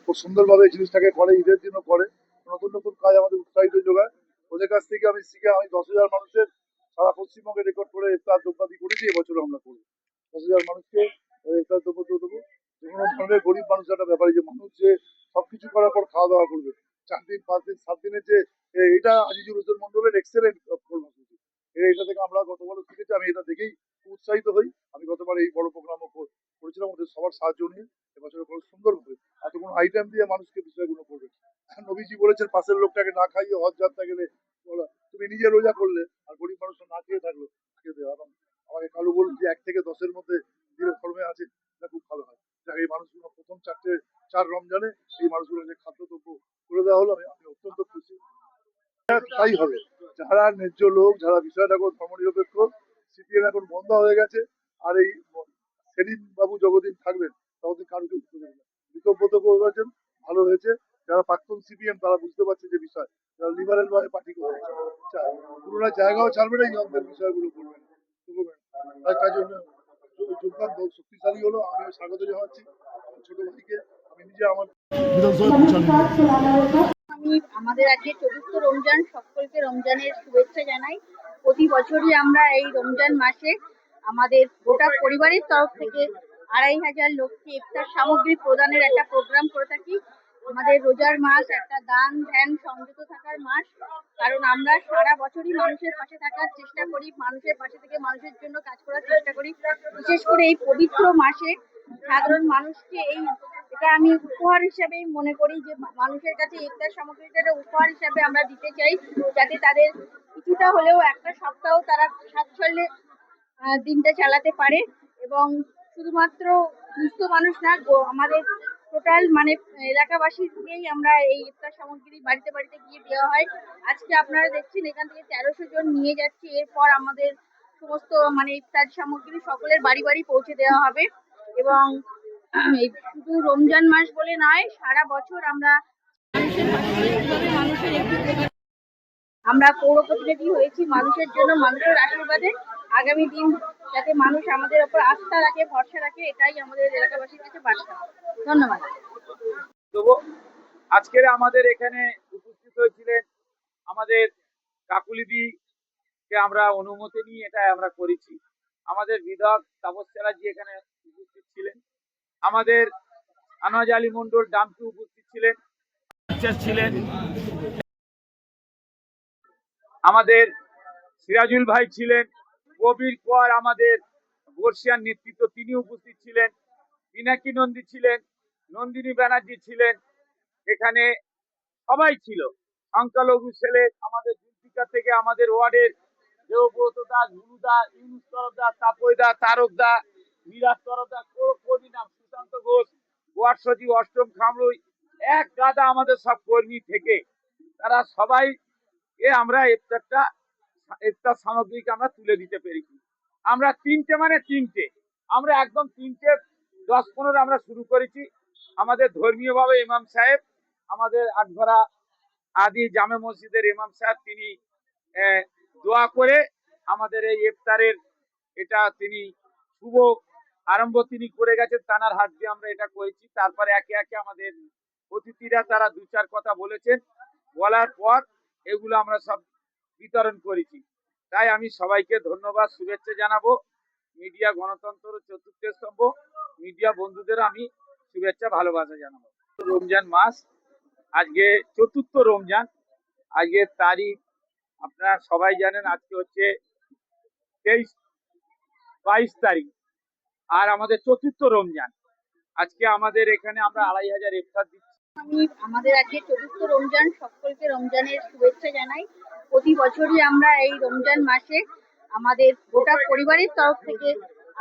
খুব সুন্দরভাবে এই জিনিসটাকে করে, ঈদের দিনও করে। নতুন নতুন কাজ আমাদের উৎসাহিত যোগায়। ওদের কাছ থেকে আমি শিখে আমি 10,000 মানুষের সারা পশ্চিমবঙ্গে রেকর্ড করে ইফতার দ্রব্যাদি করেছি, এবছর আমরা করবো। 10,000 মানুষকে ইফতার দ্রব্য দেবো। যে কোনো ধরনের গরিব মানুষ একটা ব্যাপারে, যে মানুষ যে সবকিছু করার পর খাওয়া দাওয়া করবে 4 দিন 5 দিন 7 দিনের যে এটা আজিজুল হোসেন মন্ডলের এক্সেলেন্ট পারফরমেন্স। এটা থেকে আমরা গতবারও শিখেছি, আমি এটা দেখেই খুব উৎসাহিত হই। আমি গতবার এই বড় প্রোগ্রামও করেছিলাম ওদের সবার সাহায্য নিয়ে। এবছর খুব সুন্দরভাবে এত কোনো আইটেম দিয়ে মানুষকে বিষয়গুলো করবে। নবীজি বলেছেন পাশের লোকটাকে না খাইয়ে হজ যাত্রা গেলে বলা, তুমি নিজে রোজা করলে আর গরিব মানুষ না খেয়ে থাকলো, খেয়ে দেওয়া। এবং আমাকে কালু বলল যে 1 থেকে 10-এর মধ্যে দিনের ফর্মে আছে, এটা খুব ভালো হয়। যাক, এই মানুষগুলো প্রথম 4 রমজানে এই মানুষগুলো যে খাদ্যদ্রব্য করে দেওয়া হলো, আমি অত্যন্ত খুশি। তাই হবে। যারা ন্যায্য লোক, যারা বিষয়টা ধর্মনিরপেক্ষ, সিপিএম এখন বন্ধ হয়ে গেছে। আর এই সেলিম বাবু যতদিন থাকবেন ততদিন কারো কেউ বুঝতে দেবে না। বিতব্যত করেছেন, ভালো হয়েছে। যারা প্রাক্তন সিপিএম তারা বুঝতে পারছে যে বিষয়, যারা লিবারেল ভাবে পার্টি করতে চায়, পুরোনো জায়গাও ছাড়বে না, ইয়ংদের বিষয়গুলো করবেন। তাই জন্য যোগদান শক্তিশালী হলো। আমিও স্বাগত জানাচ্ছি আমার ছোট ভাইকে। আমি নিজে আমার বিধানসভায় পৌঁছানো। আমি আমাদের আজকে চতুর্থ রমজান, সকলকে রমজানের শুভেচ্ছা জানাই। প্রতি বছরই আমরা এই রমজান মাসে আমাদের গোটা পরিবারের তরফ থেকে 2,500 লোককে ইফতার সামগ্রী প্রদানের একটা প্রোগ্রাম করে থাকি। আমাদের রোজার মাস একটা দান ধ্যান সংযত থাকার মাস, কারণ আমরা সারা বছরই মানুষের পাশে থাকার চেষ্টা করি, মানুষের পাশে থেকে মানুষের জন্য কাজ করার চেষ্টা করি। বিশেষ করে এই পবিত্র মাসে সাধারণ মানুষকে এটা আমি উপহার হিসেবেই মনে করি, যে মানুষের কাছে ইফতার সামগ্রীটা একটা উপহার হিসেবে আমরা দিতে চাই, যাতে তাদের কিছুটা হলেও একটা সপ্তাহ তারা সাচ্ছল্যে দিনটা চালাতে পারে। এবং শুধুমাত্র দুস্থ মানুষ না, আমাদের টোটাল মানে এলাকাবাসীকেই আমরা এই ইফতার সামগ্রী বাড়িতে বাড়িতে গিয়ে দেওয়া হয়। আজকে আপনারা দেখছেন এখান থেকে 1300 জন নিয়ে যাচ্ছে। এরপর আমাদের সমস্ত মানে ইফতার সামগ্রী সকলের বাড়ি বাড়ি পৌঁছে দেওয়া হবে। এবং শুধু রমজান মাস বলে নয়, সারা বছর আমরা আমরা পৌর প্রতিনিধি হয়েছি মানুষের জন্য, মানুষের আশীর্বাদে। আগামী দিন যাতে মানুষ আমাদের ওপর আস্থা রাখে, ভরসা রাখে, এটাই আমাদের এলাকাবাসীর কাছে বার্তা। ধন্যবাদ। আজকের আমাদের এখানে উপস্থিত হয়েছিলেন আমাদের কাকুলিদিকে আমরা অনুমতি নিয়ে এটা আমরা করেছি। আমাদের বিধায়ক তাপস চ্যাটার্জি এখানে উপস্থিত ছিলেন, আমাদের আনোয়াজ আলী মন্ডল ডামটু উপস্থিত ছিলেন, ছিলেন আমাদের সিরাজুল ভাই ছিলেন, কবির কোয়ার আমাদের বর্ষিয়ার নেতৃত্ব তিনি উপস্থিত ছিলেন, পিনাকি নন্দী ছিলেন, নন্দিনী ব্যানার্জি ছিলেন, এখানে সবাই ছিল। সংখ্যালঘু ছেলে আমাদের জুলফিকা থেকে আমাদের ওয়ার্ডের দেবব্রত দাস, গুরুদা, ইউনুস তরফদার, তাপয়দা, তারকদা, মিরাজ তরফদার, কর্মী নাম সুশান্ত ঘোষ, ওয়ার্ড সচিব অষ্টম খামরুই, এক গাদা আমাদের সব কর্মী থেকে তারা সবাই আমরা ইফতার সামগ্রীকে আমরা তুলে দিতে পেরেছি। আমরা তিনটে আমরা একদম 3:10-15 আমরা শুরু করেছি। আমাদের ধর্মীয় ভাবে ইমাম সাহেব, আমাদের আটঘরা আদি জামে মসজিদের ইমাম সাহেব, তিনি দোয়া করে আমাদের এই ইফতারের এটা তিনি শুভ আরম্ভ তিনি করে গেছেন। তানার হাত দিয়ে আমরা এটা করেছি। তারপরে একে একে আমাদের অতিথিরা তারা 2-4 কথা বলেছেন, বলার পর এগুলো আমরা সব বিতরণ করেছি। তাই আমি সবাইকে ধন্যবাদ, শুভেচ্ছা জানাবো। মিডিয়া গণতন্ত্র চতুর্থ স্তম্ভ, মিডিয়া বন্ধুদের আমি শুভেচ্ছা ভালোবাসা জানাবো। রমজান মাস, আজকে চতুর্থ রমজান। আজকের তারিখ আপনারা সবাই জানেন, আজকে হচ্ছে 22 তারিখ, আর আমাদের চতুর্থ রমজান। আজকে আমাদের এখানে আমরা 2,500 ইফতার দিচ্ছি। আমি আমাদের আজকে চতুর্থ রমজান, সকলকে রমজানের শুভেচ্ছা জানাই। প্রতি বছরই আমরা এই রমজান মাসে আমাদের গোটা পরিবারের তরফ থেকে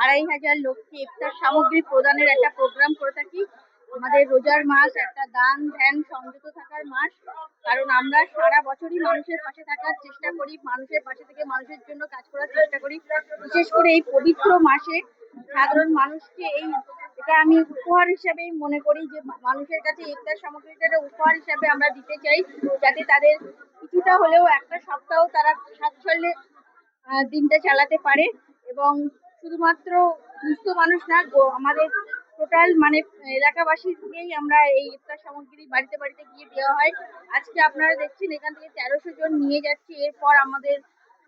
2,500 লোককে ইফতার সামগ্রী প্রদানের একটা প্রোগ্রাম করে থাকি। আমাদের রোজার মাস একটা দান ধ্যান সংযত থাকার মাস, কারণ আমরা সারা বছরই মানুষের পাশে থাকার চেষ্টা করি, মানুষের পাশে থেকে মানুষের জন্য কাজ করার চেষ্টা করি। বিশেষ করে এই পবিত্র মাসে সাধারণ মানুষকে এটা আমি উপহার হিসেবেই মনে করি, যে মানুষের কাছে ইফতার সামগ্রীটা একটা উপহার হিসেবে আমরা দিতে চাই, যাতে তাদের কিছুটা হলেও একটা সপ্তাহ তারা সাচ্ছল্যে দিনটা চালাতে পারে। এবং শুধুমাত্র দুস্থ মানুষ না, আমাদের টোটাল মানে এলাকাবাসীকেই আমরা এই ইফতার সামগ্রী বাড়িতে বাড়িতে গিয়ে দেওয়া হয়। আজকে আপনারা দেখছেন এখান থেকে 1300 জন নিয়ে যাচ্ছে। এরপর আমাদের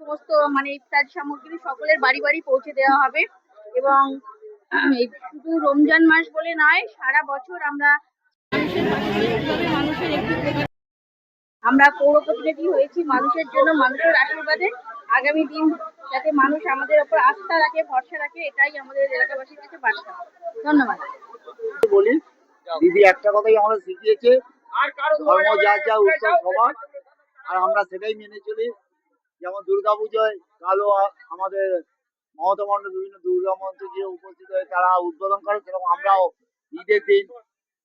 সমস্ত মানে ইফতার সামগ্রী সকলের বাড়ি বাড়ি পৌঁছে দেওয়া হবে। এবং এই শুধু রমজান মাস বলে নয়, সারা বছর আমরা মানুষের একটু আমরা পৌর প্রতিনিধি হয়েছি মানুষের জন্য, মানুষের আশীর্বাদে আগামী দিন যাতে মানুষ আমাদের ওপর আস্থা রাখে, ভরসা রাখে, এটাই আমাদের এলাকাবাসীর কাছে বার্তা। ধন্যবাদ। বলি, দিদি একটা কথাই আমাদের শিখিয়েছে, আর কারো ধর্ম যার যা উৎসব সবার, আর আমরা সেটাই মেনে চলি। যেমন দুর্গাপুজোয় কালো আমাদের মমতা মণ্ডল বিভিন্ন দুর্গা মন্ত্রী যে উপস্থিত হয়ে তারা উদ্বোধন করে, সেরকম আমরাও ঈদের দিন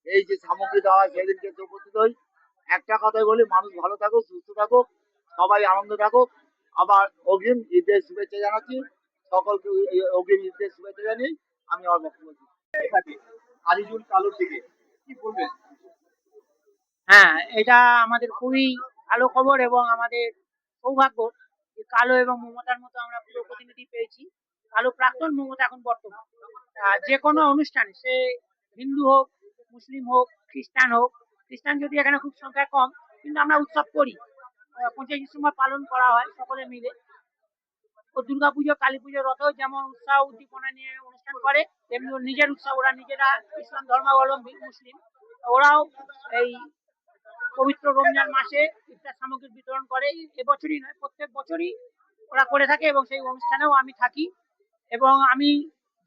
এই যে সামগ্রী দেওয়া হয় সেদিনকে এসে উপস্থিত হই। একটা কথাই বলি, মানুষ ভালো থাকুক, সুস্থ থাকুক, সবাই আনন্দ থাকুক। আবার অগ্রিম ঈদের শুভেচ্ছা জানাচ্ছি সকলকে। অগ্রিম ঈদের শুভেচ্ছা জানিয়ে আমি আমার বক্তব্য দিচ্ছি। আজিজুল কালোর দিকে কি বলবেন? হ্যাঁ, এটা আমাদের খুবই ভালো খবর এবং আমাদের সৌভাগ্য যে কালো এবং মমতার মতো আমরা পুরো প্রতিনিধি পেয়েছি। কালো প্রাক্তন, মমতা এখন বর্তমান। যে কোনো অনুষ্ঠানে, সে হিন্দু হোক, মুসলিম হোক, খ্রিস্টান হোক, খ্রিস্টান যদি এখানে খুব সংখ্যায় কম, কিন্তু আমরা উৎসব করি। 25 ডিসেম্বর পালন করা হয় সকলে মিলে। ও দুর্গাপুজো, কালী পুজো, রথ যেমন উৎসাহ উদ্দীপনা নিয়ে অনুষ্ঠান করে, তেমনি ওর নিজের উৎসব, ওরা নিজেরা ইসলাম ধর্মাবলম্বী মুসলিম, ওরাও এই পবিত্র রমজান মাসে ইফতার সামগ্রী বিতরণ করে। এবছরই নয়, প্রত্যেক বছরই ওরা করে থাকে এবং সেই অনুষ্ঠানেও আমি থাকি। এবং আমি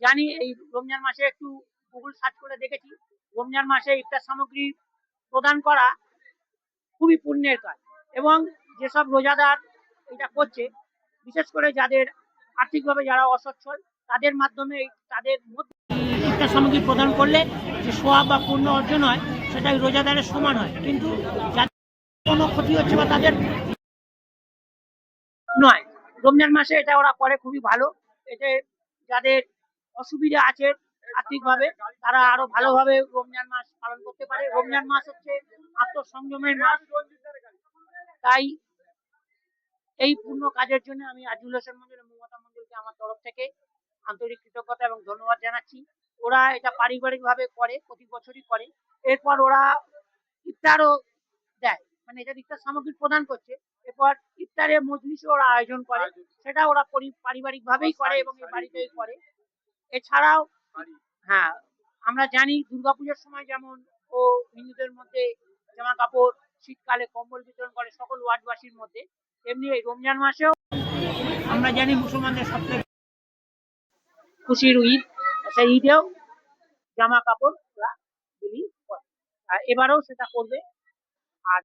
জানি এই রমজান মাসে একটু গুগল সার্চ করে দেখেছি, রমজান মাসে ইফতার সামগ্রী প্রদান করা খুবই পুণ্যের কাজ। এবং যেসব রোজাদার এটা করছে, বিশেষ করে যাদের আর্থিকভাবে যারা অসচ্ছল, তাদের মাধ্যমে তাদের মধ্যে ইফতার সামগ্রী প্রদান করলে যে সোয়াব বা পুণ্য অর্জন হয়, সেটাই রোজাদারের সমান হয়। কিন্তু যাদের কোনো ক্ষতি হচ্ছে বা তাদের নয়, রমজান মাসে এটা ওরা করে খুবই ভালো। এতে যাদের অসুবিধা আছে আর্থিকভাবে, তারা আরো ভালোভাবে রমজান মাস পালন করতে পারে। রমজান মাস হচ্ছে আত্মসংযমের মাস। তাই এই পূর্ণ কাজের জন্য আমি আজিজুল হোসেন মন্ডল এবং মমতা মন্ডলকে আমার তরফ থেকে আন্তরিক কৃতজ্ঞতা এবং ধন্যবাদ জানাচ্ছি। ওরা এটা পারিবারিকভাবে করে, প্রতি বছরই করে। এরপর ওরা ইফতারও দেয়, মানে এটা ইফতার সামগ্রী প্রদান করছে। এরপর ইফতারের মজলিসও ওরা আয়োজন করে, সেটা ওরা পারিবারিক ভাবেই করে এবং এই বাড়িতেই করে। এছাড়াও হ্যাঁ, আমরা জানি দুর্গাপূজার সময় যেমন ও হিন্দুদের মধ্যে জামা কাপড়, শীতকালে কম্বল বিতরণ করে সকল ওয়ার্ডবাসীর মধ্যে, তেমনি এই রমজান মাসেও আমরা জানি মুসলমানদের সবচেয়ে খুশির ঈদ, সেই ঈদেও জামা কাপড় ওরা বিলি করে। আর এবারেও সেটা করবে।